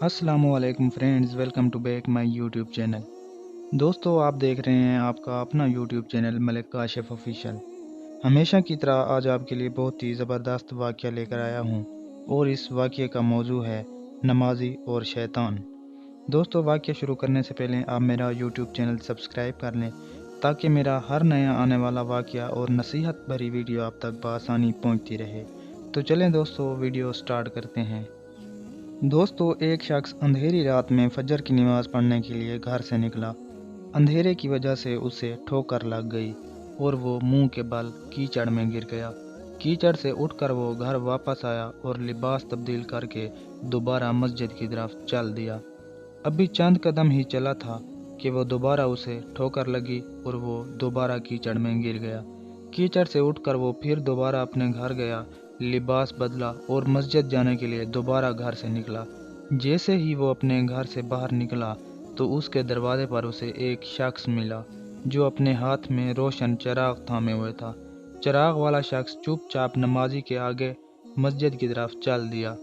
अस्सलाम वालेकुम friends, welcome to back my YouTube channel. दोस्तों, आप देख रहे हैं आपका अपना YouTube channel Malik Kashif official. हमेशा की तरह आज आपके लिए बहुत ही ज़बरदस्त वाक़या लेकर आया हूं और इस वाक़ये का मौजू है नमाजी और शैतान। दोस्तों, वाक़या शुरू करने से पहले आप मेरा यूट्यूब चैनल सब्सक्राइब कर लें ताकि मेरा हर नया आने वाला वाक़या और नसीहत भरी वीडियो आप तक बआसानी पहुंचती रहे। तो चलें दोस्तों, वीडियो स्टार्ट करते हैं। दोस्तों, एक शख्स अंधेरी रात में फजर की नमाज़ पढ़ने के लिए घर से निकला। अंधेरे की वजह से उसे ठोकर लग गई और वो मुंह के बल कीचड़ में गिर गया। कीचड़ से उठकर वो घर वापस आया और लिबास तब्दील करके दोबारा मस्जिद की तरफ चल दिया। अभी चंद कदम ही चला था कि वो दोबारा उसे ठोकर लगी और वो दोबारा कीचड़ में गिर गया। कीचड़ से उठकर वो फिर दोबारा अपने घर गया, लिबास बदला और मस्जिद जाने के लिए दोबारा घर से निकला। जैसे ही वो अपने घर से बाहर निकला तो उसके दरवाजे पर उसे एक शख्स मिला जो अपने हाथ में रोशन चिराग थामे हुए था। चिराग वाला शख्स चुपचाप नमाजी के आगे मस्जिद की तरफ चल दिया।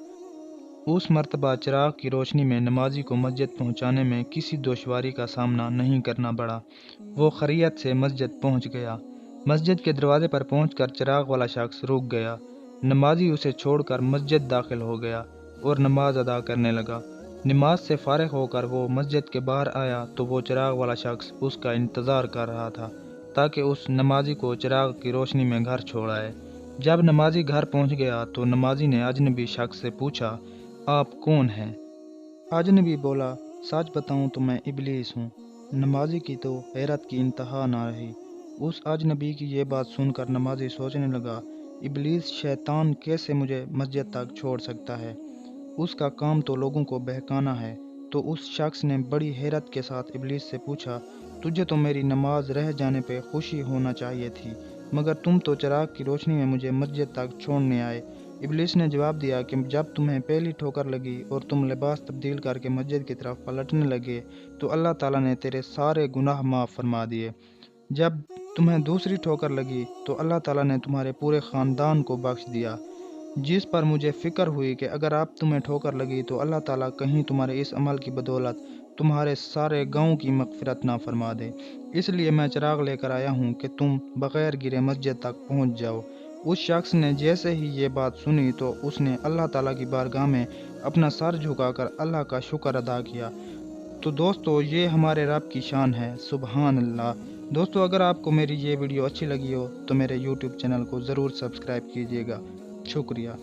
उस मर्तबा चिराग की रोशनी में नमाजी को मस्जिद पहुंचाने में किसी दुश्वारी का सामना नहीं करना पड़ा। वो खैरियत से मस्जिद पहुंच गया। मस्जिद के दरवाजे पर पहुंचकर चिराग वाला शख्स रुक गया। नमाजी उसे छोड़कर मस्जिद दाखिल हो गया और नमाज अदा करने लगा। नमाज से फारिग होकर वो मस्जिद के बाहर आया तो वो चिराग वाला शख्स उसका इंतज़ार कर रहा था ताकि उस नमाजी को चिराग की रोशनी में घर छोड़ आए। जब नमाजी घर पहुंच गया तो नमाजी ने अजनबी शख्स से पूछा, आप कौन हैं? अजनबी बोला, सच बताऊं तो मैं इबलीस हूँ। नमाजी की तो हैरत की इंतहा ना रही। उस अजनबी की ये बात सुनकर नमाजी सोचने लगा, इबलीस शैतान कैसे मुझे मस्जिद तक छोड़ सकता है? उसका काम तो लोगों को बहकाना है। तो उस शख्स ने बड़ी हैरत के साथ इबलीस से पूछा, तुझे तो मेरी नमाज रह जाने पे खुशी होना चाहिए थी, मगर तुम तो चिराग की रोशनी में मुझे मस्जिद तक छोड़ने आए। इबलीस ने जवाब दिया कि जब तुम्हें पहली ठोकर लगी और तुम लिबास तब्दील करके मस्जिद की तरफ पलटने लगे तो अल्लाह ताला ने तेरे सारे गुनाह माफ़ फरमा दिए। जब तुम्हें दूसरी ठोकर लगी तो अल्लाह ताला ने तुम्हारे पूरे ख़ानदान को बख्श दिया। जिस पर मुझे फ़िक्र हुई कि अगर आप तुम्हें ठोकर लगी तो अल्लाह ताला कहीं तुम्हारे इस अमल की बदौलत तुम्हारे सारे गांव की मग़फ़िरत ना फरमा दे। इसलिए मैं चिराग लेकर आया हूँ कि तुम बग़ैर गिरे मस्जिद तक पहुँच जाओ। उस शख्स ने जैसे ही ये बात सुनी तो उसने अल्लाह ताला की बारगाह में अपना सर झुकाकर अल्लाह का शुक्र अदा किया। तो दोस्तों, ये हमारे रब की शान है, सुबहान अल्लाह। दोस्तों, अगर आपको मेरी ये वीडियो अच्छी लगी हो तो मेरे यूट्यूब चैनल को ज़रूर सब्सक्राइब कीजिएगा। शुक्रिया।